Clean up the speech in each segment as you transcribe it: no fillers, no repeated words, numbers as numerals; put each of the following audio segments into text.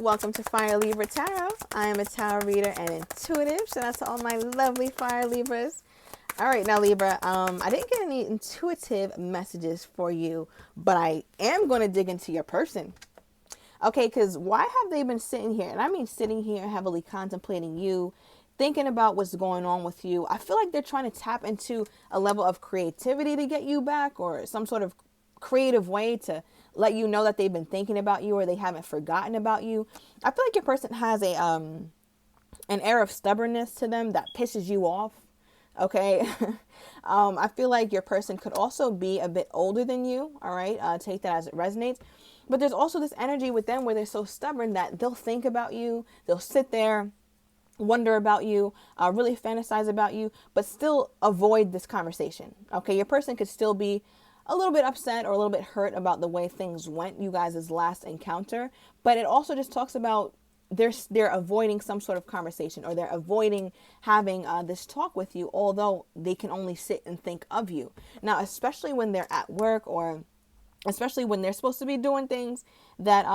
Welcome to Fire Libra Tarot. I am a tarot reader and intuitive. Shout out to all my lovely Fire Libras. All right, now Libra, I didn't get any intuitive messages for you, but I am going to dig into your person. Okay, because why have they been sitting here? And I mean sitting here heavily contemplating you, thinking about what's going on with you. I feel like they're trying to tap into a level of creativity to get you back, or some sort of creative way to let you know that they've been thinking about you or they haven't forgotten about you. I feel like your person has an air of stubbornness to them that pisses you off. Okay. I feel like your person could also be a bit older than you. All right. Take that as it resonates. But there's also this energy with them where they're so stubborn that they'll think about you. They'll sit there, wonder about you, really fantasize about you, but still avoid this conversation. Okay. Your person could still be a little bit upset or a little bit hurt about the way things went, you guys' last encounter. But it also just talks about they're avoiding some sort of conversation, or they're avoiding having this talk with you, although they can only sit and think of you. Now, especially when they're at work, or especially when they're supposed to be doing things that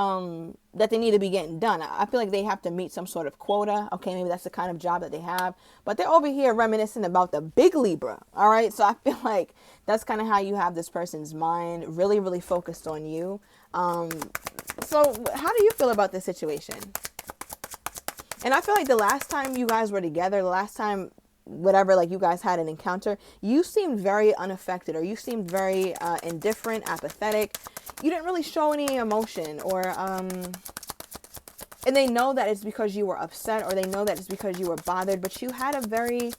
that they need to be getting done. I feel like they have to meet some sort of quota. Okay, maybe that's the kind of job that they have. But they're over here reminiscing about the big Libra. All right, so I feel like that's kind of how you have this person's mind really, really focused on you. So how do you feel about this situation? And I feel like the last time you guys were together, the last time whatever, like you guys had an encounter, you seemed very unaffected, or you seemed very indifferent, apathetic. You didn't really show any emotion, or and they know that it's because you were upset, or they know that it's because you were bothered, but you had a very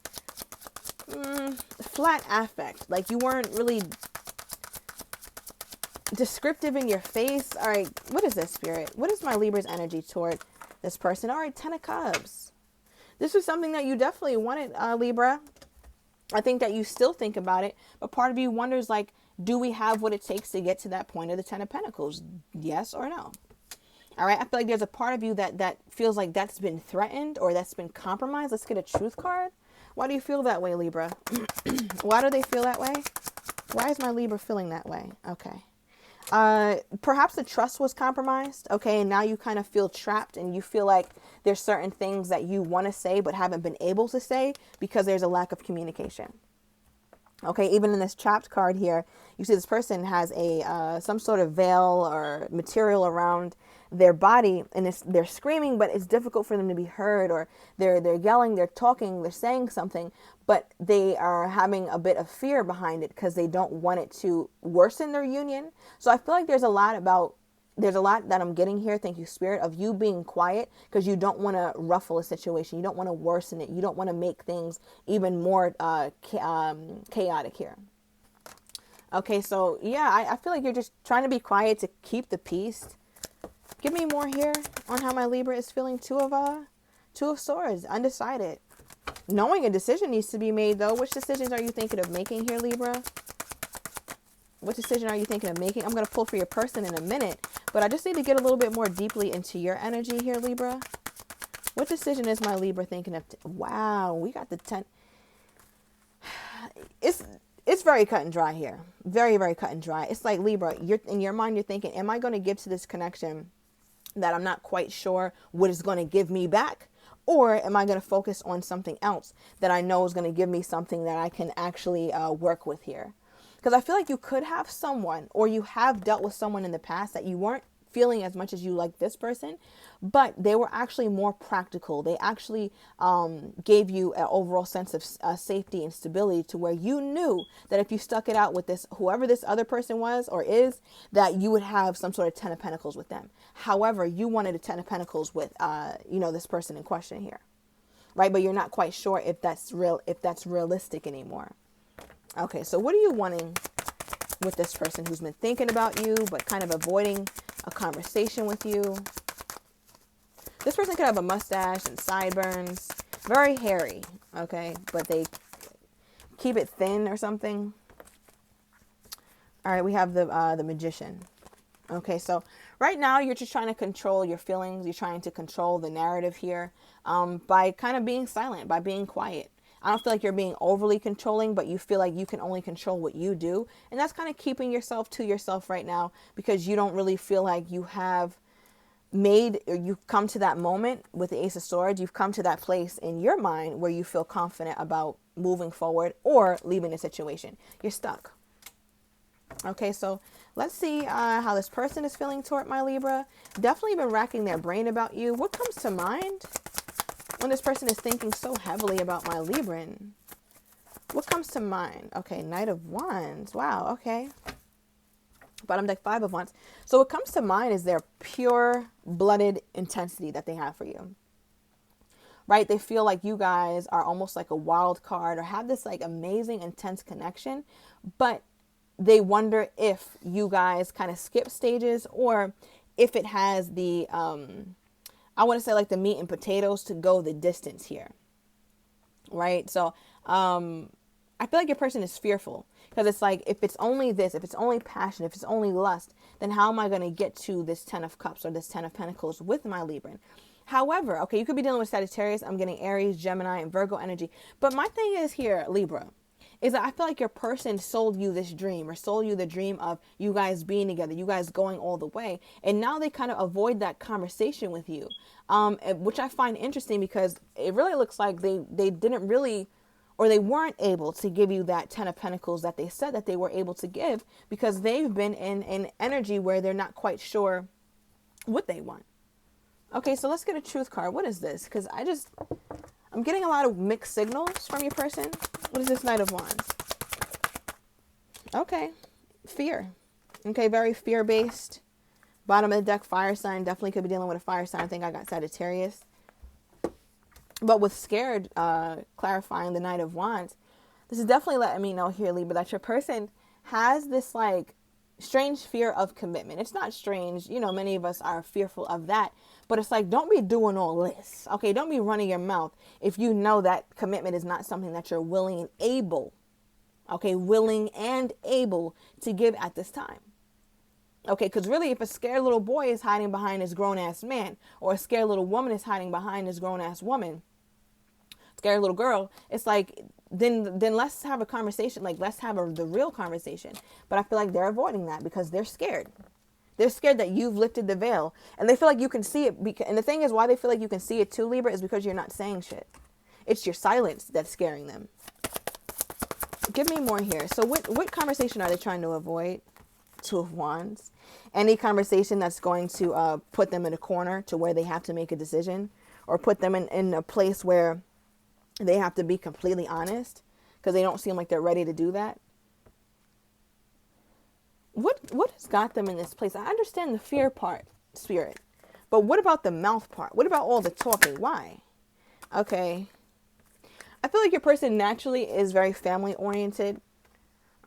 flat affect. Like you weren't really descriptive in your face. All right, what is this, Spirit? What is my Libra's energy toward this person? All right, Ten of Cups. This is something that you definitely wanted, Libra. I think that you still think about it, but part of you wonders, like, do we have what it takes to get to that point of the Ten of Pentacles? Yes or no? All right, I feel like there's a part of you that feels like that's been threatened or that's been compromised. Let's get a truth card. Why do you feel that way, Libra? Why do they feel that way? Why is my Libra feeling that way? Okay. Perhaps the trust was compromised. Okay. And now you kind of feel trapped, and you feel like there's certain things that you want to say but haven't been able to say because there's a lack of communication. Okay, even in this trapped card here, you see this person has a some sort of veil or material around their body, and they're screaming, but it's difficult for them to be heard, or they're yelling, they're talking, they're saying something, but they are having a bit of fear behind it because they don't want it to worsen their union. So I feel like there's a lot that I'm getting here, thank you, Spirit, of you being quiet because you don't want to ruffle a situation. You don't want to worsen it. You don't want to make things even more chaotic here. Okay, so yeah, I feel like you're just trying to be quiet to keep the peace. Give me more here on how my Libra is feeling. Two of Swords, undecided. Knowing a decision needs to be made, though. Which decisions are you thinking of making here, Libra? What decision are you thinking of making? I'm going to pull for your person in a minute, but I just need to get a little bit more deeply into your energy here, Libra. What decision is my Libra thinking of? Wow, we got the 10. It's very cut and dry here. Very, very cut and dry. It's like, Libra, you're in your mind, you're thinking, am I going to give to this connection that I'm not quite sure what it's going to give me back? Or am I going to focus on something else that I know is going to give me something that I can actually work with here? Because I feel like you could have someone, or you have dealt with someone in the past that you weren't feeling as much as you like this person, but they were actually more practical. They actually gave you an overall sense of safety and stability, to where you knew that if you stuck it out with this, whoever this other person was or is, that you would have some sort of Ten of Pentacles with them. However, you wanted a Ten of Pentacles with, this person in question here, right? But you're not quite sure if that's realistic anymore. Okay, so what are you wanting with this person who's been thinking about you but kind of avoiding a conversation with you? This person could have a mustache and sideburns, very hairy, okay, but they keep it thin or something. All right, we have the Magician. Okay, so right now you're just trying to control your feelings. You're trying to control the narrative here by kind of being silent, by being quiet. I don't feel like you're being overly controlling, but you feel like you can only control what you do. And that's kind of keeping yourself to yourself right now, because you don't really feel like you have you've come to that moment with the Ace of Swords, you've come to that place in your mind where you feel confident about moving forward or leaving the situation. You're stuck. Okay, so let's see how this person is feeling toward my Libra. Definitely been racking their brain about you. What comes to mind when this person is thinking so heavily about my Libran? What comes to mind? Okay, Knight of Wands. Wow, okay. Bottom deck, Five of Wands. So what comes to mind is their pure-blooded intensity that they have for you. Right? They feel like you guys are almost like a wild card or have this like amazing, intense connection. But they wonder if you guys kind of skip stages or if it has the, I want to say like the meat and potatoes to go the distance here. Right? So I feel like your person is fearful because it's like, if it's only this, if it's only passion, if it's only lust, then how am I going to get to this 10 of Cups or this 10 of Pentacles with my Libran? However, okay, you could be dealing with Sagittarius. I'm getting Aries, Gemini, and Virgo energy. But my thing is here, Libra, is that I feel like your person sold you this dream or sold you the dream of you guys being together, you guys going all the way. And now they kind of avoid that conversation with you, which I find interesting because it really looks like they didn't really, or they weren't able to give you that 10 of Pentacles that they said that they were able to give because they've been in an energy where they're not quite sure what they want. Okay, so let's get a truth card. What is this? Because I'm getting a lot of mixed signals from your person. What is this Knight of Wands? Okay, fear. Okay, very fear-based. Bottom of the deck, fire sign. Definitely could be dealing with a fire sign. I think I got Sagittarius. But with scared, clarifying the Knight of Wands, this is definitely letting me know here, Libra, that your person has this like strange fear of commitment. It's not strange. You know, many of us are fearful of that. But it's like, don't be doing all this. Okay, don't be running your mouth if you know that commitment is not something that you're willing and able. Okay, willing and able to give at this time. Okay, because really, if a scared little boy is hiding behind his grown-ass man, or a scared little woman is hiding behind his grown-ass woman, scared little girl, it's like, then let's have a conversation. Like, let's have the real conversation. But I feel like they're avoiding that because they're scared. They're scared that you've lifted the veil. And they feel like you can see it. And the thing is, why they feel like you can see it too, Libra, is because you're not saying shit. It's your silence that's scaring them. Give me more here. So what conversation are they trying to avoid? Two of Wands. Any conversation that's going to put them in a corner to where they have to make a decision. Or put them in a place where they have to be completely honest. Because they don't seem like they're ready to do that. What has got them in this place? I understand the fear part, Spirit. But what about the mouth part? What about all the talking? Why? Okay. I feel like your person naturally is very family oriented.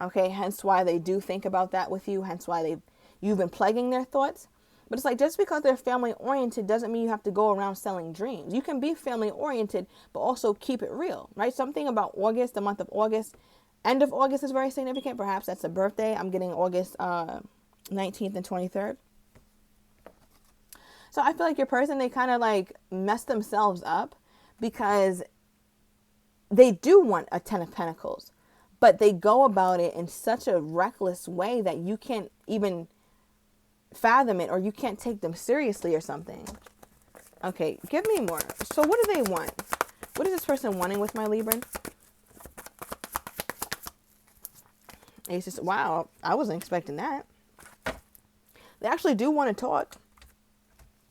Okay, hence why they do think about that with you. Hence why you've been plaguing their thoughts. But it's like, just because they're family oriented doesn't mean you have to go around selling dreams. You can be family oriented, but also keep it real, right? Something about August, the month of August. End of August is very significant. Perhaps that's a birthday. I'm getting August 19th and 23rd. So I feel like your person, they kind of like mess themselves up because they do want a 10 of Pentacles, but they go about it in such a reckless way that you can't even fathom it, or you can't take them seriously or something. Okay, give me more. So what do they want? What is this person wanting with my Libran? It's just, wow, I wasn't expecting that. They actually do want to talk.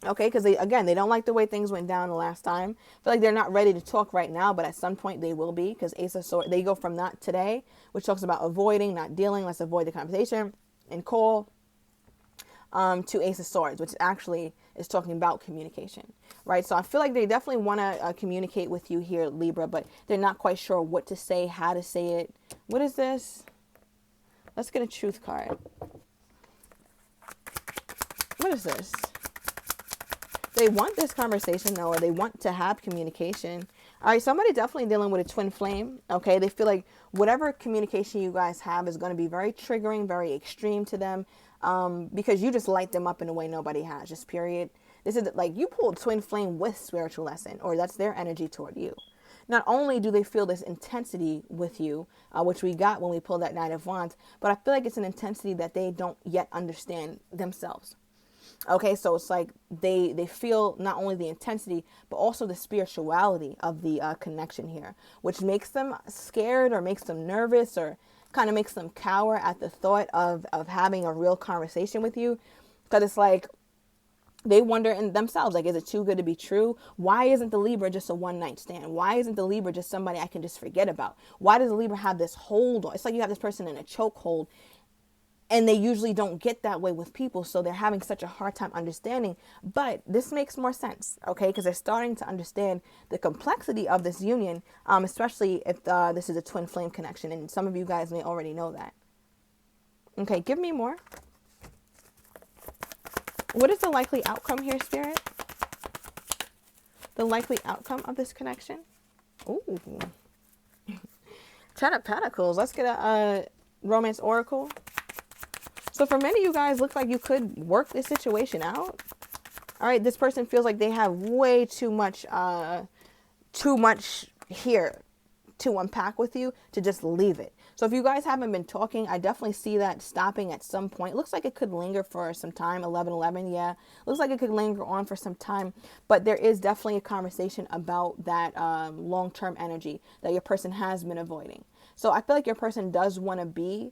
Okay, because they don't like the way things went down the last time. I feel like they're not ready to talk right now, but at some point they will be, because Ace of Swords, they go from not today, which talks about avoiding, not dealing, let's avoid the conversation, and call, to Ace of Swords, which actually is talking about communication, right? So I feel like they definitely want to communicate with you here, Libra, but they're not quite sure what to say, how to say it. What is this? Let's get a truth card. What is this? They want this conversation, though, or they want to have communication. All right, somebody definitely dealing with a twin flame, okay? They feel like whatever communication you guys have is going to be very triggering, very extreme to them, because you just light them up in a way nobody has, just period. This is like you pulled twin flame with spiritual lesson, or that's their energy toward you. Not only do they feel this intensity with you, which we got when we pulled that Knight of Wands, but I feel like it's an intensity that they don't yet understand themselves. Okay, so it's like they feel not only the intensity but also the spirituality of the connection here, which makes them scared or makes them nervous or kind of makes them cower at the thought of having a real conversation with you, because it's like they wonder in themselves, like, is it too good to be true? Why isn't the Libra just a one night stand? Why isn't the Libra just somebody I can just forget about? Why does the Libra have this hold on? It's like you have this person in a chokehold, and they usually don't get that way with people, so they're having such a hard time understanding. But this makes more sense, okay, because they're starting to understand the complexity of this union, especially if this is a twin flame connection, and some of you guys may already know that. Okay, give me more. What is the likely outcome here, Spirit? The likely outcome of this connection? Ooh. Ten of Pentacles. Let's get a romance oracle. So for many of you guys, looks like you could work this situation out. All right, this person feels like they have way too much here to unpack with you to just leave it. So if you guys haven't been talking, I definitely see that stopping at some point. It looks like it could linger for some time. 11-11, yeah. Looks like it could linger on for some time. But there is definitely a conversation about that long-term energy that your person has been avoiding. So I feel like your person does want to be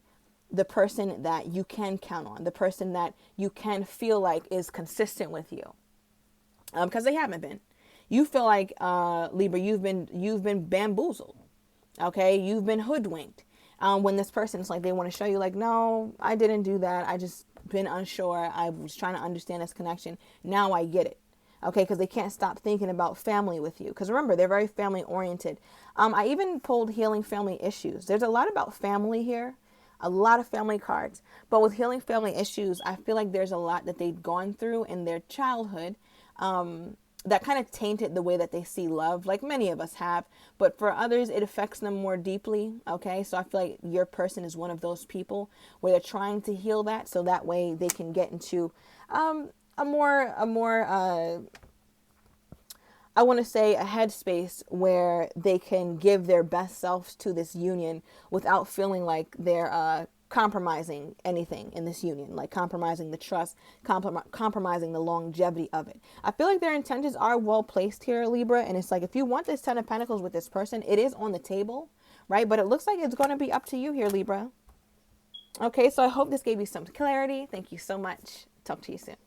the person that you can count on, the person that you can feel like is consistent with you, because they haven't been. You feel like Libra, you've been bamboozled, okay? You've been hoodwinked. When this person's like, they want to show you like, no, I didn't do that. I just been unsure. I was trying to understand this connection. Now I get it. Okay, because they can't stop thinking about family with you. Because remember, they're very family oriented. I even pulled healing family issues. There's a lot about family here, a lot of family cards. But with healing family issues, I feel like there's a lot that they've gone through in their childhood that kind of tainted the way that they see love, like many of us have. But for others, it affects them more deeply. Okay, so I feel like your person is one of those people where they're trying to heal that, so that way they can get into a more I want to say a headspace where they can give their best selves to this union without feeling like they're compromising anything in this union, like compromising the trust, compromising the longevity of it. I feel like their intentions are well placed here, Libra, and it's like if you want this Ten of Pentacles with this person, it is on the table, right? But it looks like it's going to be up to you here, Libra. Okay, so I hope this gave you some clarity. Thank you so much. Talk to you soon.